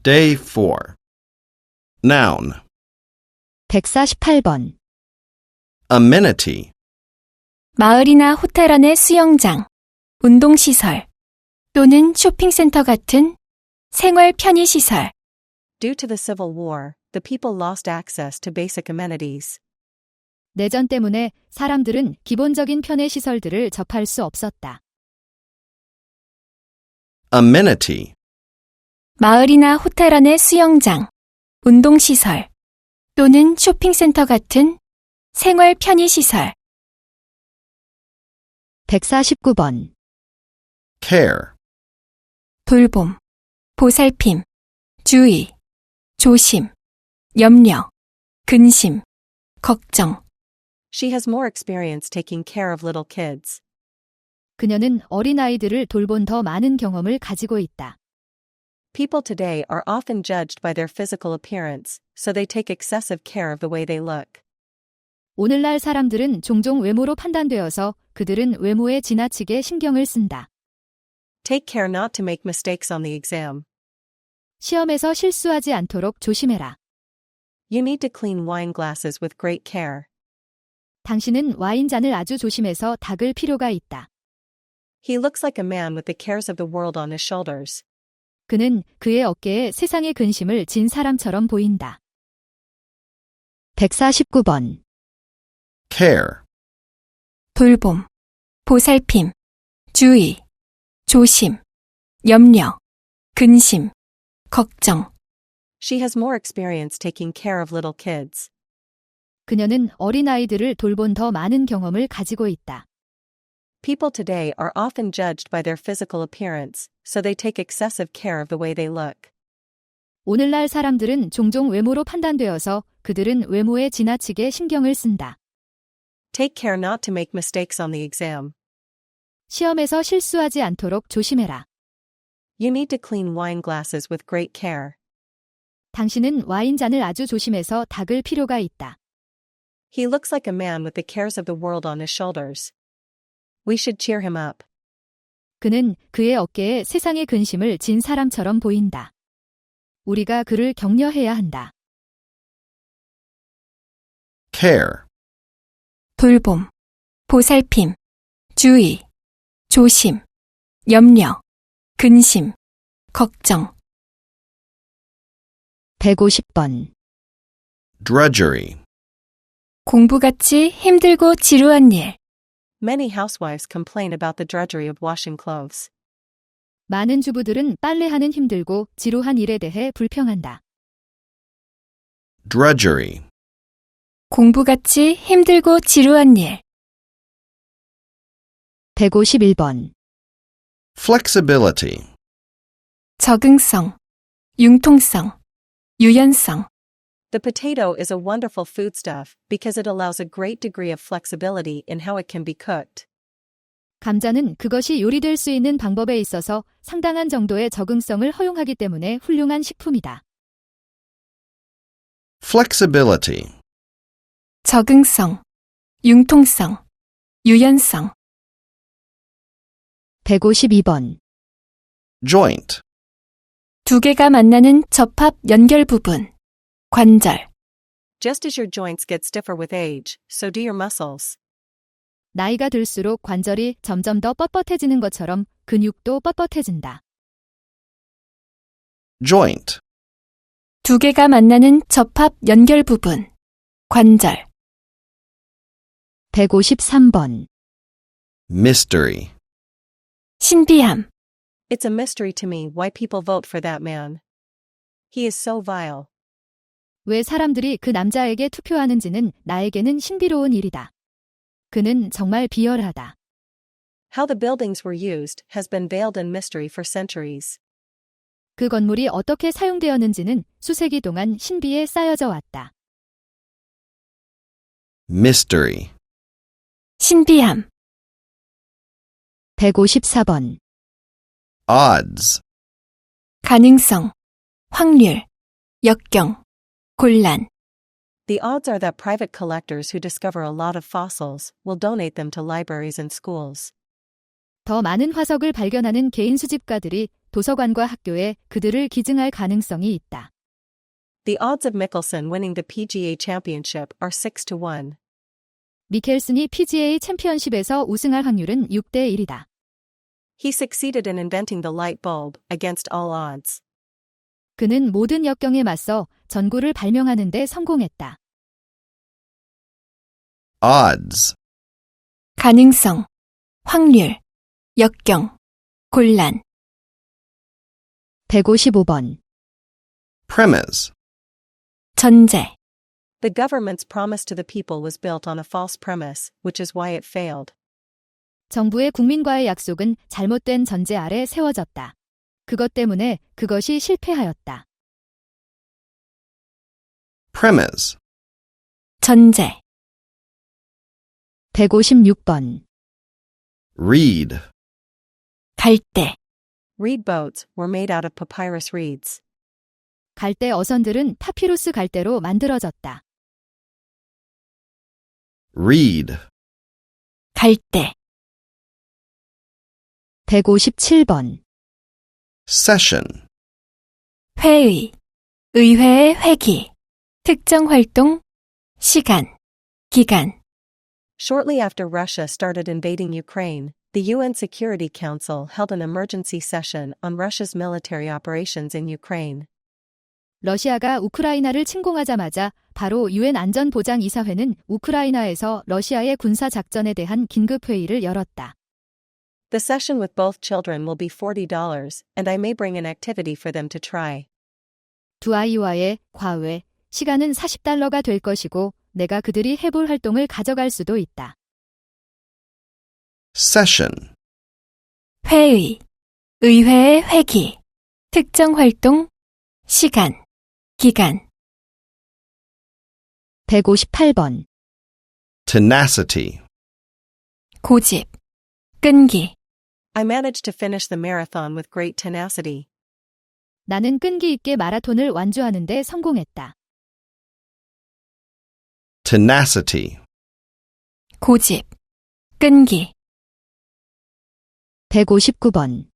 Day 4. Noun. 148번. Amenity. 마을이나 호텔 안의 수영장, 운동시설 또는 쇼핑센터 같은 생활 편의시설. Due to the Civil War, the people lost access to basic amenities. 내전 때문에 사람들은 기본적인 편의 시설들을 접할 수 없었다. Amenity. 마을이나 호텔 안의 수영장, 운동시설 또는 쇼핑센터 같은 생활 편의시설. 149번. Care. 돌봄, 보살핌, 주의, 조심, 염려, 근심, 걱정. She has more experience taking care of little kids. 그녀는 어린아이들을 돌본 더 많은 경험을 가지고 있다. People today are often judged by their physical appearance, so they take excessive care of the way they look. 오늘날 사람들은 종종 외모로 판단되어서 그들은 외모에 지나치게 신경을 쓴다. Take care not to make mistakes on the exam. 시험에서 실수하지 않도록 조심해라. You need to clean wine glasses with great care. 당신은 와인잔을 아주 조심해서 닦을 필요가 있다. He looks like a man with the cares of the world on his shoulders. 그는 그의 어깨에 세상의 근심을 진 사람처럼 보인다. 149번. Care. 돌봄, 보살핌, 주의, 조심, 염려, 근심, 걱정. She has more experience taking care of little kids. 그녀는 어린아이들을 돌본 더 많은 경험을 가지고 있다. People today are often judged by their physical appearance, so they take excessive care of the way they look. 오늘날 사람들은 종종 외모로 판단되어서 그들은 외모에 지나치게 신경을 쓴다. Take care not to make mistakes on the exam. 시험에서 실수하지 않도록 조심해라. You need to clean wine glasses with great care. 당신은 와인잔을 아주 조심해서 닦을 필요가 있다. He looks like a man with the cares of the world on his shoulders. We should cheer him up. 그는 그의 어깨에 세상의 근심을 진 사람처럼 보인다. 우리가 그를 격려해야 한다. Care. 돌봄, 보살핌, 주의, 조심, 염려, 근심, 걱정. 150번. Drudgery. 공부같이 힘들고 지루한 일. Many housewives complain about the drudgery of washing clothes. 많은 주부들은 빨래하는 힘들고 지루한 일에 대해 불평한다. Drudgery. 공부같이 힘들고 지루한 일. 151번. Flexibility. 적응성, 융통성, 유연성. The potato is a wonderful foodstuff because it allows a great degree of flexibility in how it can be cooked. 감자는 그것이 요리될 수 있는 방법에 있어서 상당한 정도의 적응성을 허용하기 때문에 훌륭한 식품이다. Flexibility. 적응성, 융통성, 유연성. 152번. Joint. 두 개가 만나는 접합 연결 부분. 관절. Just as your joints get stiffer with age, so do your muscles. 나이가 들수록 관절이 점점 더 뻣뻣해지는 것처럼 근육도 뻣뻣해진다. Joint. 두 개가 만나는 접합 연결 부분. 관절. 153번. Mystery. 신비함. It's a mystery to me why people vote for that man. He is so vile. 왜 사람들이 그 남자에게 투표하는지는 나에게는 신비로운 일이다. 그는 정말 비열하다. How the buildings were used has been veiled in mystery for centuries. 그 건물이 어떻게 사용되었는지는 수세기 동안 신비에 쌓여져 왔다. Mystery. 신비함. 154번. Odds. 가능성. 확률. 역경. 곤란. The odds are that private collectors who discover a lot of fossils will donate them to libraries and schools. 더 많은 화석을 발견하는 개인 수집가들이 도서관과 학교에 그들을 기증할 가능성이 있다. The odds of Mickelson winning the PGA Championship are 6 to 1. 미켈슨이 PGA 챔피언십에서 우승할 확률은 6대 1이다. He succeeded in inventing the light bulb against all odds. 그는 모든 역경에 맞서 전구를 발명하는 데 성공했다. odds, 가능성, 확률, 역경, 곤란, 155번. premise, 전제, The government's promise to the people was built on a false premise, which is why it failed. 정부의 국민과의 약속은 잘못된 전제 아래 세워졌다. 그것 때문에 그것이 실패하였다. premise, 전제, 156번. reed, 갈대, Reed boats were made out of papyrus reeds. 갈대 어선들은 파피루스 갈대로 만들어졌다. reed, 갈대, 157번. session, 회의, 의회의 회기, 특정 활동, 시간, 기간, Shortly after Russia started invading Ukraine, the UN Security Council held an emergency session on Russia's military operations in Ukraine. 러시아가 우크라이나를 침공하자마자 바로 유엔 안전보장이사회는 우크라이나에서 러시아의 군사 작전에 대한 긴급 회의를 열었다. The session with both children will be $40, and I may bring an activity for them to try. 두 아이와의 과외, 시간은 $40가 될 것이고 내가 그들이 해볼 활동을 가져갈 수도 있다. session, 회의, 의회의 회기, 특정 활동, 시간, 기간, 158번. tenacity, 고집, 끈기, I managed to finish the marathon with great tenacity. 나는 끈기 있게 마라톤을 완주하는 데 성공했다. tenacity, 고집, 끈기, 159번.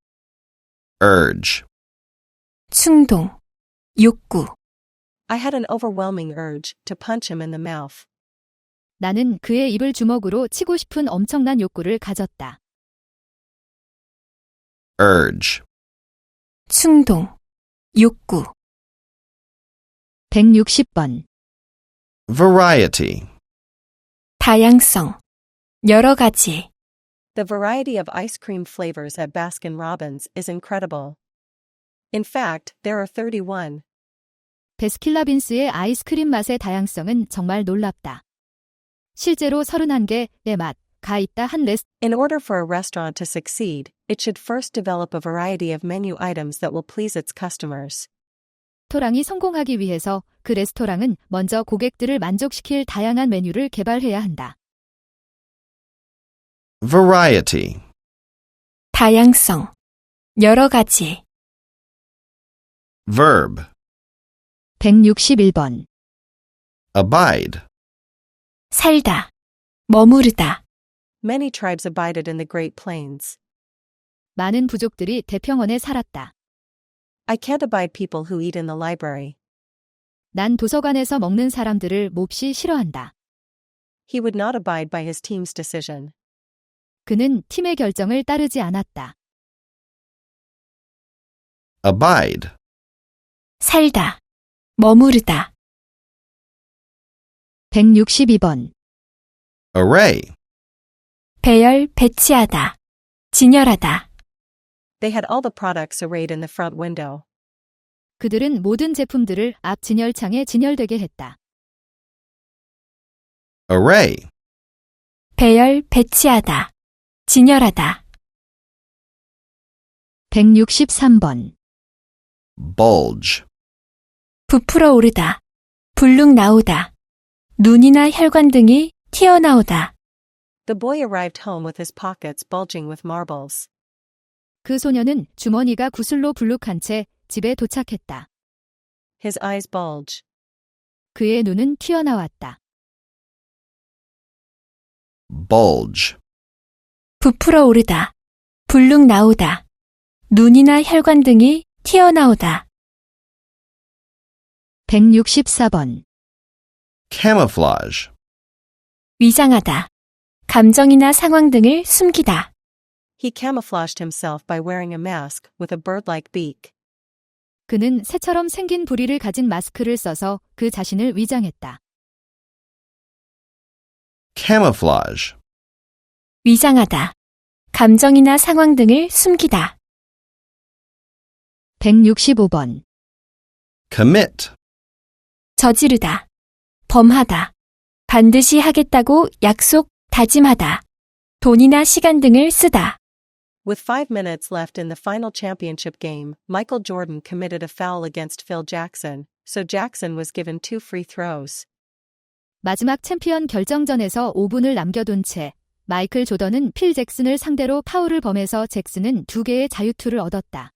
urge, 충동, 욕구, I had an overwhelming urge to punch him in the mouth. 나는 그의 입을 주먹으로 치고 싶은 엄청난 욕구를 가졌다. urge, 충동, 욕구, 160번. variety, 다양성, 여러 가지, The variety of ice cream flavors at Baskin-Robbins is incredible. In fact, there are 31. 베스킨라빈스의 아이스크림 맛의 다양성은 정말 놀랍다. 실제로 31개의 맛가 있다 한 In order for a restaurant to succeed, it should first develop a variety of menu items that will please its customers. 레스토랑이 성공하기 위해서 그 레스토랑은 먼저 고객들을 만족시킬 다양한 메뉴를 개발해야 한다. variety, 다양성, 여러 가지, verb, 161번. abide, 살다, 머무르다, Many tribes abided in the Great Plains. 많은 부족들이 대평원에 살았다. I can't abide people who eat in the library. 난 도서관에서 먹는 사람들을 몹시 싫어한다. He would not abide by his team's decision. 그는 팀의 결정을 따르지 않았다. abide, 살다, 머무르다, 162번. array, 배열, 배치하다, 진열하다, They had all the products arrayed in the front window. 그들은 모든 제품들을 앞 진열창에 진열되게 했다. array, 배열, 배치하다, 진열하다, 163번. bulge, 부풀어 오르다, 불룩 나오다, 눈이나 혈관 등이 튀어나오다, The boy arrived home with his pockets bulging with marbles. 그 소녀는 주머니가 구슬로 불룩한 채 집에 도착했다. His eyes bulge. 그의 눈은 튀어나왔다. bulge, 부풀어 오르다, 불룩 나오다, 눈이나 혈관 등이 튀어나오다. 164번. camouflage, 위장하다. 감정이나 상황 등을 숨기다. He camouflaged himself by wearing a mask with a bird-like beak. 그는 새처럼 생긴 부리를 가진 마스크를 써서 그 자신을 위장했다. camouflage, 위장하다. 감정이나 상황 등을 숨기다. 165번. commit, 저지르다. 범하다. 반드시 하겠다고 약속, 다짐하다. 돈이나 시간 등을 쓰다. With 5 minutes left in the final championship game, Michael Jordan committed a foul against Phil Jackson, so Jackson was given 2 free throws. 마지막 챔피언 결정전에서 5분을 남겨둔 채 마이클 조던은 필 잭슨을 상대로 파울을 범해서 잭슨은 2개의 자유투를 얻었다.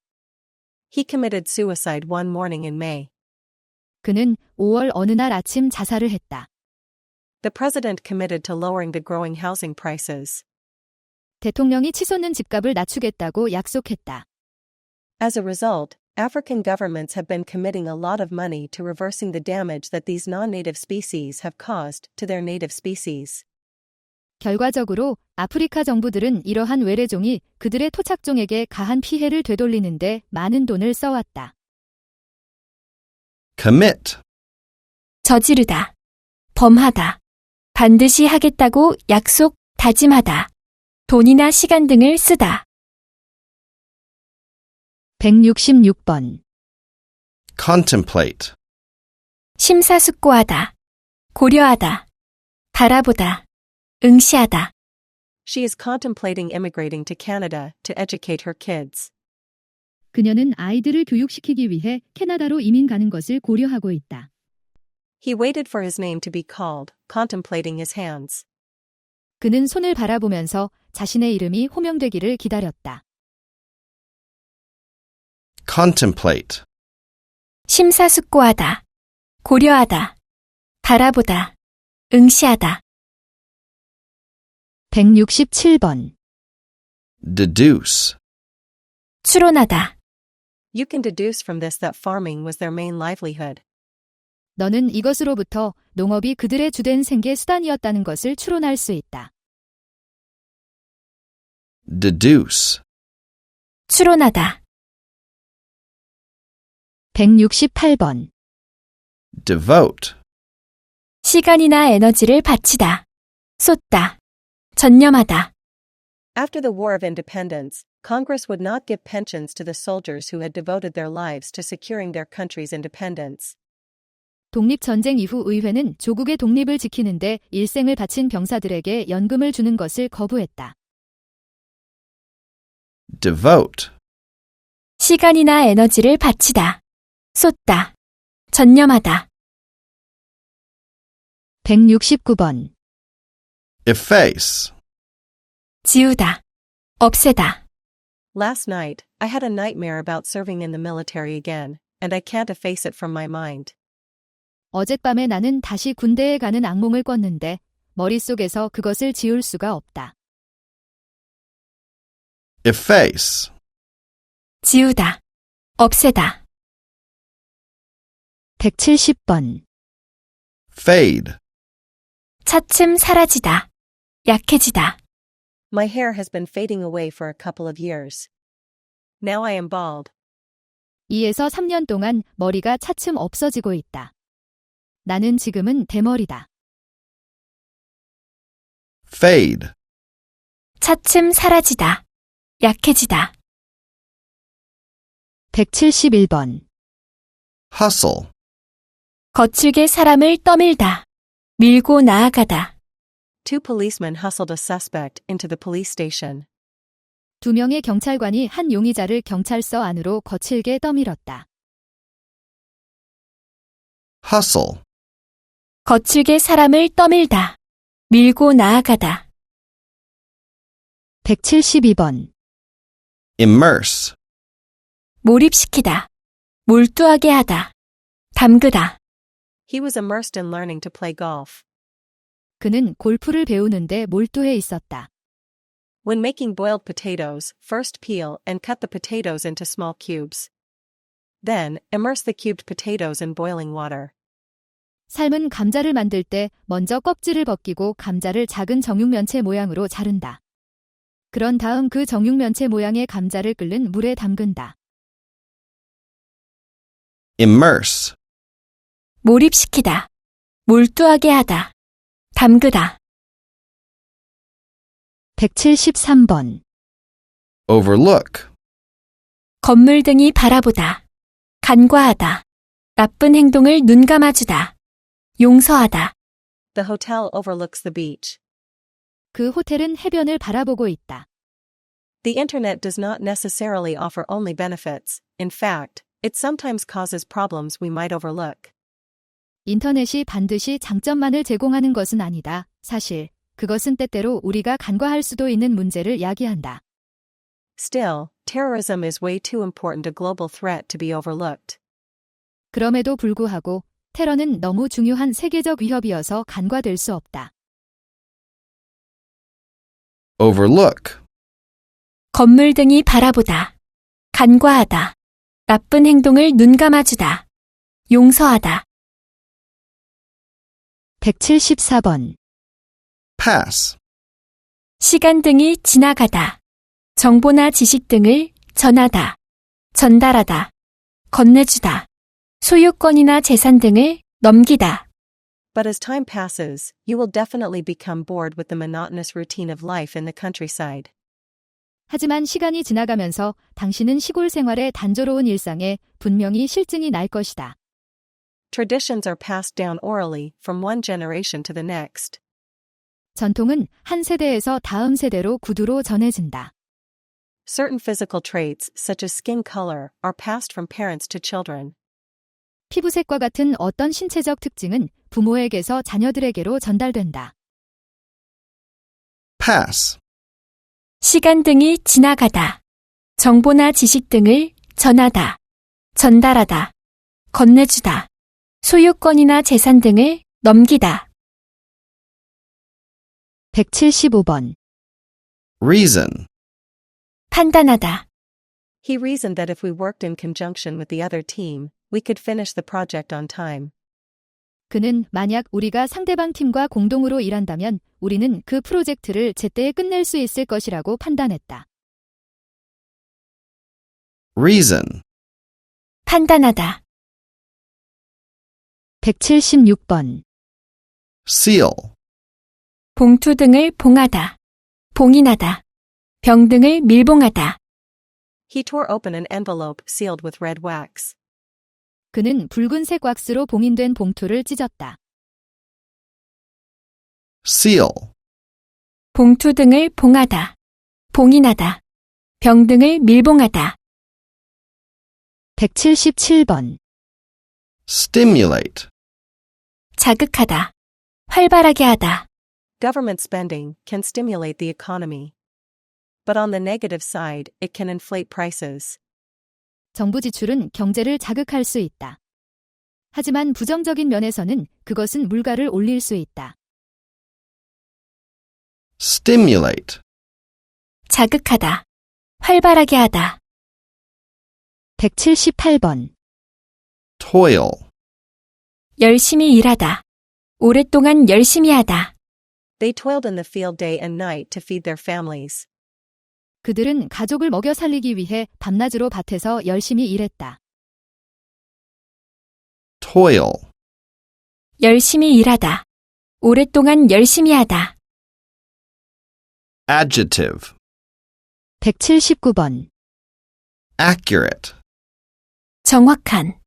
He committed suicide one morning in May. 그는 5월 어느 날 아침 자살을 했다. The president committed to lowering the growing housing prices. 대통령이 치솟는 집값을 낮추겠다고 약속했다. As a result, African governments have been committing a lot of money to reversing the damage that these non-native species have caused to their native species. 결과적으로 아프리카 정부들은 이러한 외래종이 그들의 토착종에게 가한 피해를 되돌리는데 많은 돈을 써왔다. commit, 저지르다. 범하다. 반드시 하겠다고 약속, 다짐하다. 돈이나 시간 등을 쓰다. 166번. contemplate, 심사숙고하다. 고려하다. 바라보다. 응시하다. She is contemplating immigrating to Canada to educate her kids. 그녀는 아이들을 교육시키기 위해 캐나다로 이민 가는 것을 고려하고 있다. He waited for his name to be called, contemplating his hands. 그는 손을 바라보면서 자신의 이름이 호명되기를 기다렸다. contemplate, 심사숙고하다. 고려하다. 바라보다. 응시하다. 167번. deduce, 추론하다. You can deduce from this that farming was their main livelihood. 너는 이것으로부터 농업이 그들의 주된 생계 수단이었다는 것을 추론할 수 있다. deduce, 추론하다. 168번. devote, 시간이나 에너지를 바치다. 쏟다. 전념하다. After the War of Independence, Congress would not give pensions to the soldiers who had devoted their lives to securing their country's independence. 독립전쟁 이후 의회는 조국의 독립을 지키는데 일생을 바친 병사들에게 연금을 주는 것을 거부했다. devote, 시간이나 에너지를 바치다. 쏟다. 전념하다. 169번. efface, 지우다. 없애다. Last night, I had a nightmare about serving in the military again, and I can't efface it from my mind. 어젯밤에 나는 다시 군대에 가는 악몽을 꿨는데 머릿속에서 그것을 지울 수가 없다. efface, 지우다. 없애다. 170번. fade, 차츰 사라지다. 약해지다. My hair has been fading away for a couple of years. Now I am bald. 2에서 3년 동안 머리가 차츰 없어지고 있다. 나는 지금은 대머리다. fade, 차츰 사라지다. 약해지다. 171번. hustle, 거칠게 사람을 떠밀다. 밀고 나아가다. 2 policemen hustled a suspect into the police station. 2명의 경찰관이 한 용의자를 경찰서 안으로 거칠게 떠밀었다. hustle, 거칠게 사람을 떠밀다. 밀고 나아가다. 172번. immerse, 몰입시키다. 몰두하게 하다. 담그다. He was immersed in learning to play golf. 그는 골프를 배우는데 몰두해 있었다. When making boiled potatoes, first peel and cut the potatoes into small cubes. Then, immerse the cubed potatoes in boiling water. 삶은 감자를 만들 때 먼저 껍질을 벗기고 감자를 작은 정육면체 모양으로 자른다. 그런 다음 그 정육면체 모양의 감자를 끓는 물에 담근다. Immerse. 몰입시키다. 몰두하게 하다. 담그다. 173번. Overlook. 건물 등이 바라보다. 간과하다. 나쁜 행동을 눈감아주다. 용서하다. The hotel overlooks the beach. 그 호텔은 해변을 바라보고 있다. The internet does not necessarily offer only benefits. In fact, it sometimes causes problems we might overlook. 인터넷이 반드시 장점만을 제공하는 것은 아니다. 사실, 그것은 때때로 우리가 간과할 수도 있는 문제를 야기한다. Still, terrorism is way too important a global threat to be overlooked. 그럼에도 불구하고 테러는 너무 중요한 세계적 위협이어서 간과될 수 없다. Overlook. 건물 등이 바라보다. 간과하다. 나쁜 행동을 눈감아주다. 용서하다. 174번. Pass. 시간 등이 지나가다. 정보나 지식 등을 전하다. 전달하다. 건네주다. 소유권이나 재산 등을 넘기다. But as time passes, you will definitely become bored with the monotonous routine of life in the countryside. 하지만 시간이 지나가면서 당신은 시골 생활의 단조로운 일상에 분명히 실증이 날 것이다. Traditions are passed down orally from one generation to the next. 전통은 한 세대에서 다음 세대로 구두로 전해진다. Certain physical traits, such as skin color, are passed from parents to children. 피부색과 같은 어떤 신체적 특징은 부모에게서 자녀들에게로 전달된다. Pass. 시간 등이 지나가다. 정보나 지식 등을 전하다. 전달하다. 건네주다. 소유권이나 재산 등을 넘기다. 175번. Reason. 판단하다. He reasoned that if we worked in conjunction with the other team, we could finish the project on time. 그는 만약 우리가 상대방 팀과 공동으로 일한다면 우리는 그 프로젝트를 제때에 끝낼 수 있을 것이라고 판단했다. Reason. 판단하다. 176번. Seal. 봉투 등을 봉하다. 봉인하다. 병 등을 밀봉하다. He tore open an envelope sealed with red wax. 그는 붉은색 왁스로 봉인된 봉투를 찢었다. Seal. 봉투 등을 봉하다. 봉인하다. 병 등을 밀봉하다. 177번. Stimulate. 자극하다. 활발하게 하다. Government spending can stimulate the economy. But on the negative side, it can inflate prices. 정부 지출은 경제를 자극할 수 있다. 하지만 부정적인 면에서는 그것은 물가를 올릴 수 있다. Stimulate. 자극하다. 활발하게 하다. 178번. Toil. 열심히 일하다. 오랫동안 열심히 하다. They toiled in the field day and night to feed their families. 그들은 가족을 먹여 살리기 위해 밤낮으로 밭에서 열심히 일했다. Toil. 열심히 일하다. 오랫동안 열심히 하다. Adjective. 179번. Accurate. 정확한.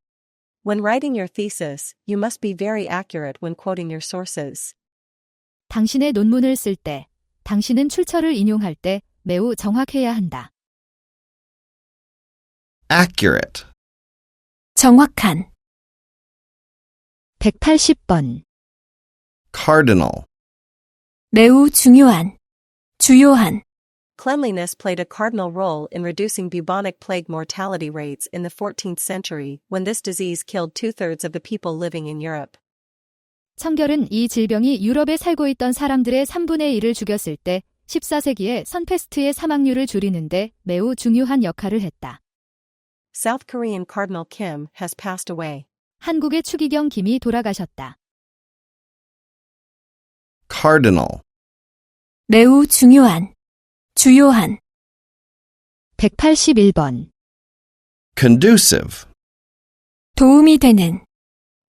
When writing your thesis, you must be very accurate when quoting your sources. 당신의 논문을 쓸 때, 당신은 출처를 인용할 때 매우 정확해야 한다. Accurate. 정확한. 180번. Cardinal. 매우 중요한. 주요한. Cleanliness played a cardinal role in reducing bubonic plague mortality rates in the 14th century when this disease killed 2/3 of the people living in Europe. 청결은 이 질병이 유럽에 살고 있던 사람들의 3분의 1을 죽였을 때 14세기에 선패스트의 사망률을 줄이는데 매우 중요한 역할을 했다. South Korean Cardinal Kim has passed away. 한국의 추기경 김이 돌아가셨다. Cardinal. 매우 중요한, 주요한, 181번. Conducive. 도움이 되는,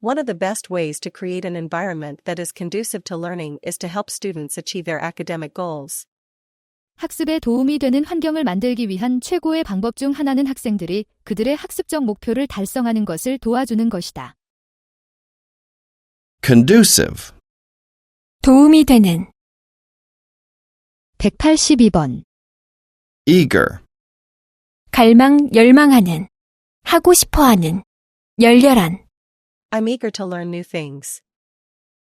One of the best ways to create an environment that is conducive to learning is to help students achieve their academic goals. 학습에 도움이 되는 환경을 만들기 위한 최고의 방법 중 하나는 학생들이 그들의 학습적 목표를 달성하는 것을 도와주는 것이다. Conducive. 도움이 되는, 182번. Eager. 갈망, 열망하는, 하고 싶어 하는, 열렬한, I'm eager to learn new things.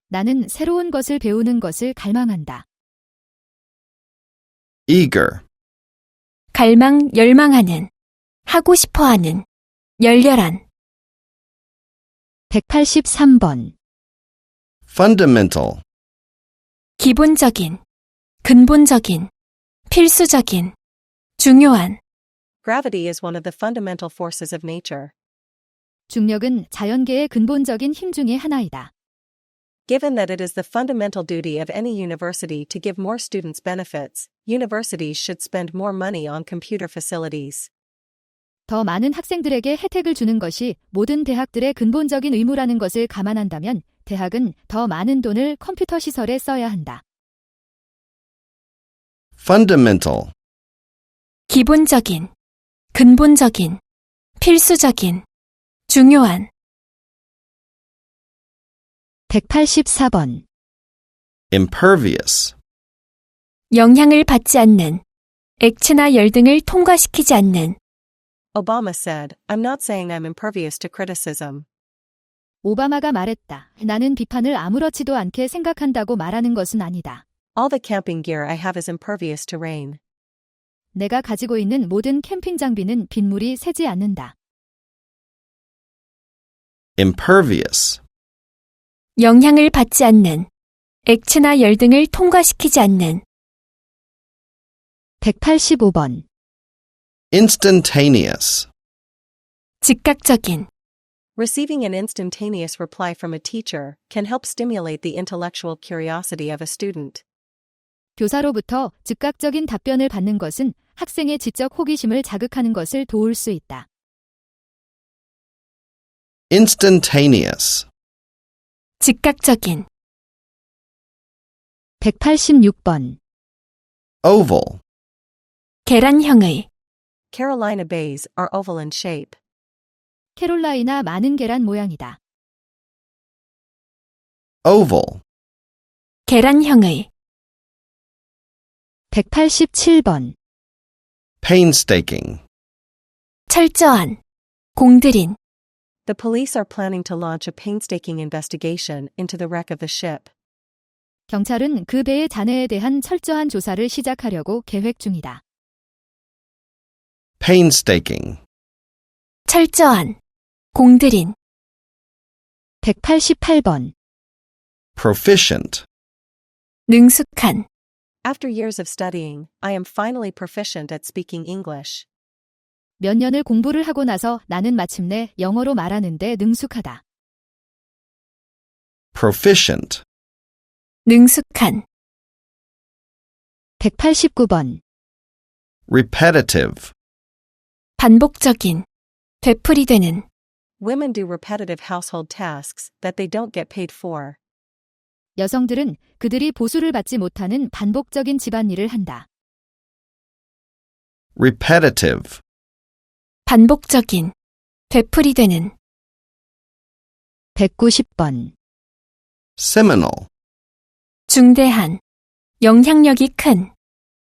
나는 새로운 것을 배우는 것을 갈망한다. Eager. 갈망, 열망하는, 하고 싶어 하는, 열렬한, 183번. Fundamental. 기본적인, 근본적인, 필수적인, 중요한, Gravity is one of the fundamental forces of nature. 중력은 자연계의 근본적인 힘 중의 하나이다. Given that it is the fundamental duty of any university to give more students benefits, universities should spend more money on computer facilities. 더 많은 학생들에게 혜택을 주는 것이 모든 대학들의 근본적인 의무라는 것을 감안한다면 대학은 더 많은 돈을 컴퓨터 시설에 써야 한다. Fundamental. 기본적인, 근본적인, 필수적인, 중요한, 184번. Impervious. 영향을 받지 않는, 액체나 열 등을 통과시키지 않는, Obama said, I'm not saying I'm impervious to criticism. 오바마가 말했다. 나는 비판을 아무렇지도 않게 생각한다고 말하는 것은 아니다. All the camping gear I have is impervious to rain. 내가 가지고 있는 모든 캠핑 장비는 빗물이 새지 않는다. Impervious. 영향을 받지 않는, 액체나 열 등을 통과시키지 않는, 185번. Instantaneous. 즉각적인, Receiving an instantaneous reply from a teacher can help stimulate the intellectual curiosity of a student. 교사로부터 즉각적인 답변을 받는 것은 학생의 지적 호기심을 자극하는 것을 도울 수 있다. Instantaneous. 즉각적인, 186번. Oval. 계란형의, Carolina bays are oval in shape. 캐롤라이나 많은 계란 모양이다. Oval. 계란형의, 187번. Painstaking. 철저한, 공들인, The police are planning to launch a painstaking investigation into the wreck of the ship. 경찰은 그 배의 잔해에 대한 철저한 조사를 시작하려고 계획 중이다. Painstaking. 철저한, 공들인, 188번. Proficient. 능숙한, After years of studying, I am finally proficient at speaking English. 몇 년을 공부를 하고 나서 나는 마침내 영어로 말하는데 능숙하다. Proficient. 능숙한, 189번. Repetitive. 반복적인, 되풀이되는, Women do repetitive household tasks that they don't get paid for. 여성들은 그들이 보수를 받지 못하는 반복적인 집안일을 한다. Repetitive. 반복적인, 되풀이되는, 190번. Seminal. 중대한, 영향력이 큰,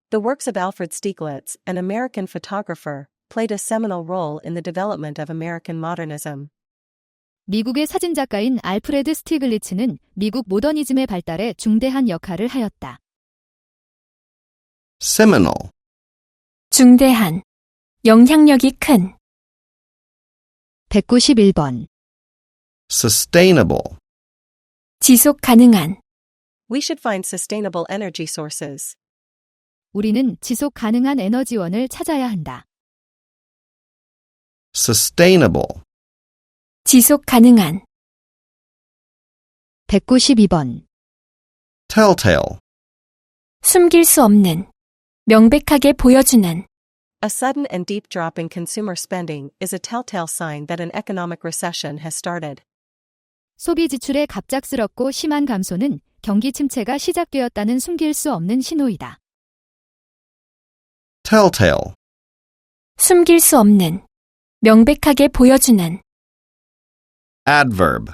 The works of Alfred Stieglitz, an American photographer, played a seminal role in the development of American modernism. 미국의 사진작가인 알프레드 스티글리츠는 미국 모더니즘의 발달에 중대한 역할을 하였다. Seminal. 중대한, 영향력이 큰, 191번. Sustainable. 지속 가능한, We should find sustainable energy sources. 우리는 지속 가능한 에너지원을 찾아야 한다. Sustainable. 지속 가능한, 192번. Telltale. 숨길 수 없는, 명백하게 보여주는, A sudden and deep drop in consumer spending is a telltale sign that an economic recession has started. 소비 지출의 갑작스럽고 심한 감소는 경기 침체가 시작되었다는 숨길 수 없는 신호이다. Telltale. 숨길 수 없는, 명백하게 보여주는, Adverb.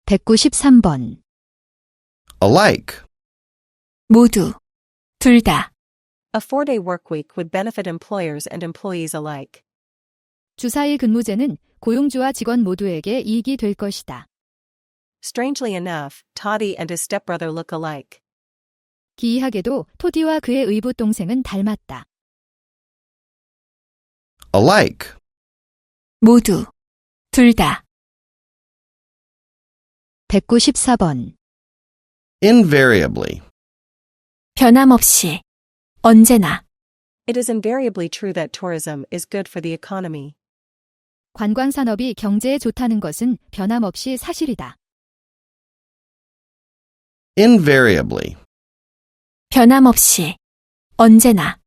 193번. Alike. 모두, 둘 다, A 4-day workweek would benefit employers and employees alike. 주사일 근무제는 고용주와 직원 모두에게 이익이 될 것이다. Strangely enough, Toddy and his stepbrother look alike. 기이하게도 토디와 그의 의붓 동생은 닮았다. Alike. 모두, 둘 다, 194번. Invariably. 변함없이, 언제나, It is invariably true that tourism is good for the economy. 관광 산업이 경제에 좋다는 것은 변함없이 사실이다. Invariably. 변함없이, 언제나,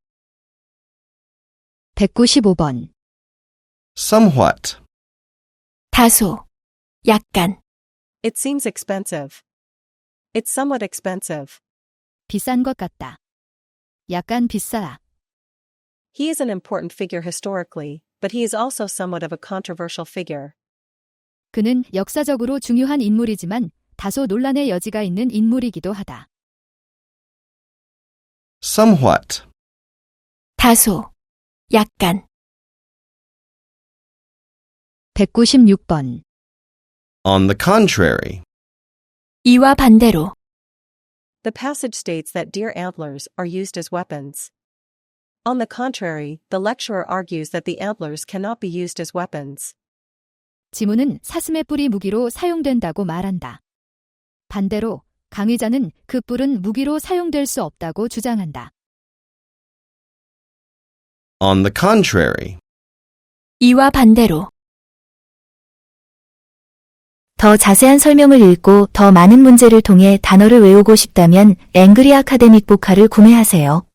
195번. Somewhat. 다소, 약간, It seems expensive. It's somewhat expensive. 비싼 것 같다. 약간 비싸. He is an important figure historically, but he is also somewhat of a controversial figure. 그는 역사적으로 중요한 인물이지만 다소 논란의 여지가 있는 인물이기도 하다. Somewhat. 다소, 약간, 196번. On the contrary. 이와 반대로, The passage states that deer antlers are used as weapons. On the contrary, the lecturer argues that the antlers cannot be used as weapons. 지문은 사슴의 뿔이 무기로 사용된다고 말한다. 반대로 강의자는 그 뿔은 무기로 사용될 수 없다고 주장한다. On the contrary. 이와 반대로, 더 자세한 설명을 읽고 더 많은 문제를 통해 단어를 외우고 싶다면 앵그리 아카데믹 보카를 구매하세요.